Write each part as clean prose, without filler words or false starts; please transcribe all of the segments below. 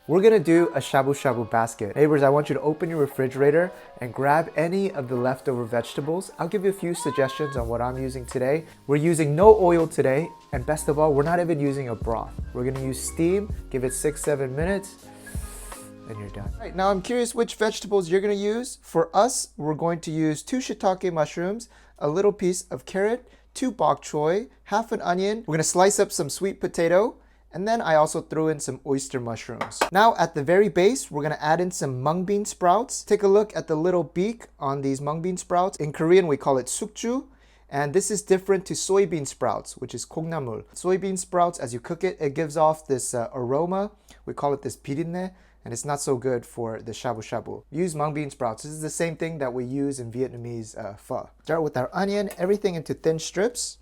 We're gonna do a shabu shabu basket. Neighbors, I want you to open your refrigerator and grab any of the leftover vegetables. I'll give you a few suggestions on what I'm using today. We're using no oil today, and best of all, we're not even using a broth. We're gonna use steam, give it 6-7 minutes, and you're done. All right, now I'm curious which vegetables you're gonna use. For us, we're going to use 2 shiitake mushrooms, a little piece of carrot, 2 bok choy, half an onion. We're gonna slice up some sweet potato, and then I also threw in some oyster mushrooms. Now at the very base, we're gonna add in some mungbean sprouts. Take a look at the little beak on these mungbean sprouts. In Korean, we call it sukju. And this is different to soybean sprouts, which is 콩나물. Soybean sprouts, as you cook it, it gives off this aroma. We call it this birinne, and it's not so good for the shabu shabu. Use mungbean sprouts. This is the same thing that we use in Vietnamese pho. Start with our onion, everything into thin strips.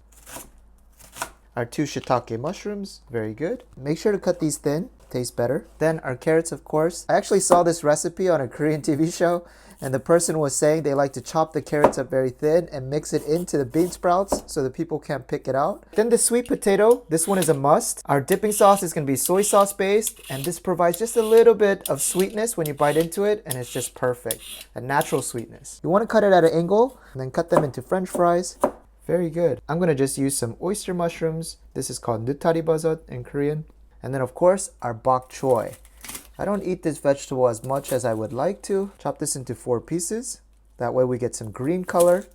Our 2 shiitake mushrooms, very good. Make sure to cut these thin, tastes better. Then our carrots, of course. I actually saw this recipe on a Korean TV show, and the person was saying they like to chop the carrots up very thin and mix it into the bean sprouts so that people can't pick it out. Then the sweet potato, this one is a must. Our dipping sauce is gonna be soy sauce based, and this provides just a little bit of sweetness when you bite into it, and it's just perfect. A natural sweetness. You wanna cut it at an angle, and then cut them into French fries. Very good. I'm gonna just use some oyster mushrooms. This is called nutaribazot in Korean. And then of course, our bok choy. I don't eat this vegetable as much as I would like to. Chop this into 4 pieces. That way we get some green color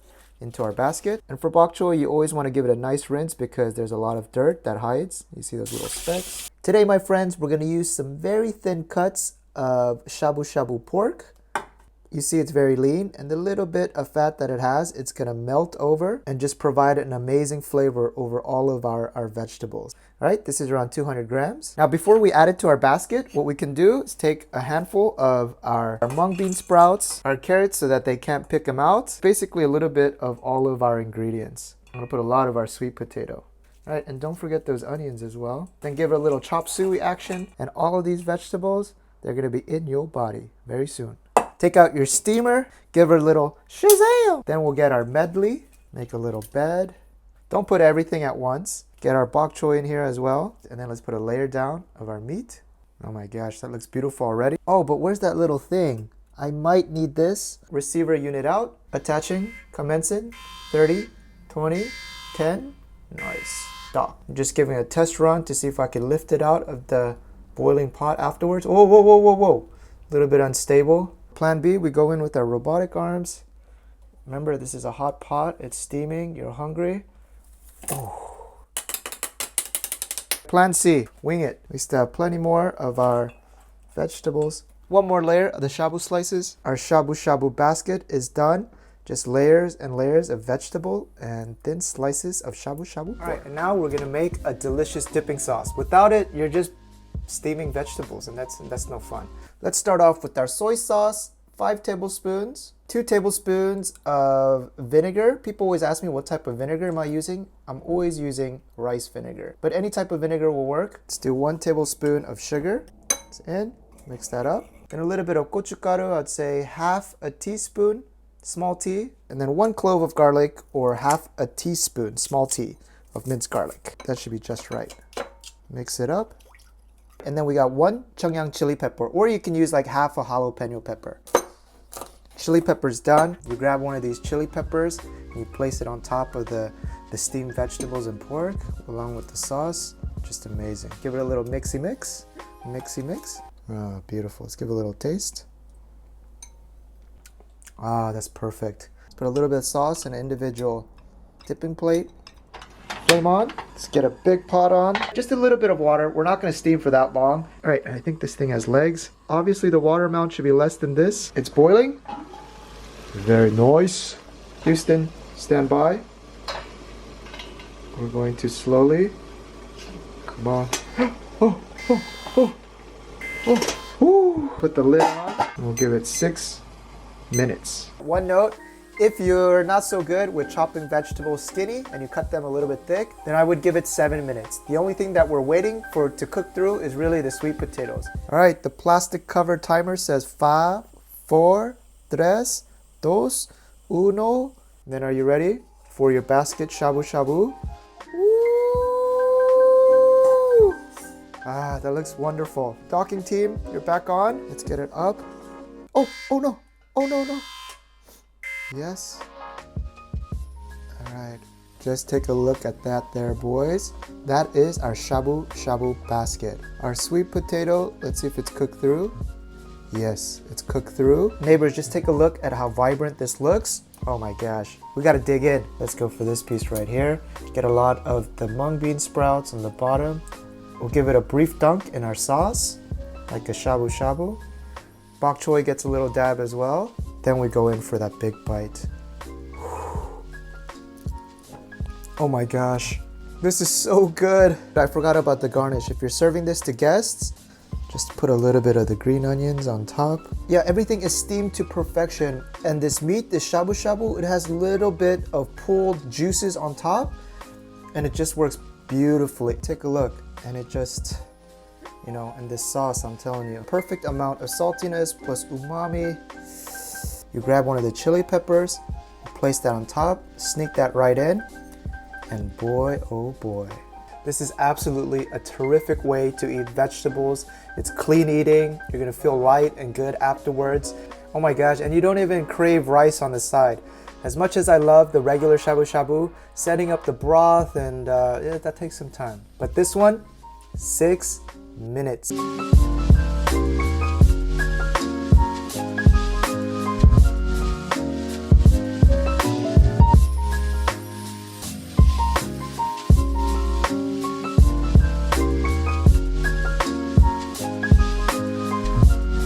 into our basket. And for bok choy, you always wanna give it a nice rinse because there's a lot of dirt that hides. You see those little specks. Today, my friends, we're gonna use some very thin cuts of shabu shabu pork. You see it's very lean, and the little bit of fat that it has, it's gonna melt over and just provide an amazing flavor over all of our vegetables. All right, this is around 200 grams. Now, before we add it to our basket, what we can do is take a handful of our mung bean sprouts, our carrots so that they can't pick them out. Basically a little bit of all of our ingredients. I'm gonna put a lot of our sweet potato. All right, and don't forget those onions as well. Then give it a little chop suey action, and all of these vegetables, they're gonna be in your body very soon. Take out your steamer, give her a little shazam. Then we'll get our medley, make a little bed. Don't put everything at once. Get our bok choy in here as well. And then let's put a layer down of our meat. Oh my gosh, that looks beautiful already. Oh, but where's that little thing? I might need this. Receiver unit out, attaching, commencing, 30, 20, 10. Nice, stop. I'm just giving a test run to see if I can lift it out of the boiling pot afterwards. Oh, whoa, whoa, whoa, whoa. A little bit unstable. Plan B, we go in with our robotic arms. Remember, this is a hot pot. It's steaming. You're hungry. Oh. Plan C, wing it. We still have plenty more of our vegetables. One more layer of the shabu slices. Our shabu shabu basket is done. Just layers and layers of vegetable and thin slices of shabu shabu. All right, and now we're gonna make a delicious dipping sauce. Without it, you're just steaming vegetables, and that's no fun. Let's start off with our soy sauce, 5 tablespoons, 2 tablespoons of vinegar. People always ask me what type of vinegar am I using. I'm always using rice vinegar, but any type of vinegar will work. Let's do 1 tablespoon of sugar. It's in, mix that up. And a little bit of gochugaru, I'd say half a teaspoon, small tea, and then 1 clove of garlic or half a teaspoon, small tea of minced garlic. That should be just right. Mix it up. And then we got 1 Cheongyang chili pepper, or you can use like half a jalapeno pepper. Chili pepper's done. You grab one of these chili peppers and you place it on top of the steamed vegetables and pork along with the sauce. Just amazing. Give it a little mixy mix. Mixy mix. Oh, beautiful. Let's give it a little taste. Ah, that's perfect. Let's put a little bit of sauce in an individual dipping plate. Flame on. Let's get a big pot on. Just a little bit of water. We're not going to steam for that long. All right, I think this thing has legs. Obviously, the water amount should be less than this. It's boiling. Very nice. Houston, stand by. We're going to slowly. Come on. Oh, oh, oh, oh, oh. Put the lid on. We'll give it 6 minutes. One note. If you're not so good with chopping vegetables skinny and you cut them a little bit thick, then I would give it 7 minutes. The only thing that we're waiting for to cook through is really the sweet potatoes. All right, the plastic covered timer says 5, 4, 3, 2, 1. Then are you ready for your basket shabu shabu? Woo! Ah, that looks wonderful. Docking team, you're back on. Let's get it up. Oh, oh no. Oh no, no. Yes. All right. Just take a look at that there, boys. That is our Shabu Shabu basket. Our sweet potato, let's see if it's cooked through. Yes, it's cooked through. Neighbors, just take a look at how vibrant this looks. Oh my gosh, we gotta dig in. Let's go for this piece right here. Get a lot of the mung bean sprouts on the bottom. We'll give it a brief dunk in our sauce, like a shabu shabu. Bok choy gets a little dab as well. Then we go in for that big bite. Oh my gosh, this is so good. I forgot about the garnish. If you're serving this to guests, just put a little bit of the green onions on top. Yeah, everything is steamed to perfection. And this meat, this shabu shabu, it has a little bit of pulled juices on top, and it just works beautifully. Take a look, and it just, you know, and this sauce, I'm telling you, perfect amount of saltiness plus umami. You grab one of the chili peppers, place that on top, sneak that right in, and boy, oh boy. This is absolutely a terrific way to eat vegetables. It's clean eating. You're gonna feel light and good afterwards. Oh my gosh, and you don't even crave rice on the side. As much as I love the regular shabu shabu, setting up the broth and that takes some time. But this one, 6 minutes.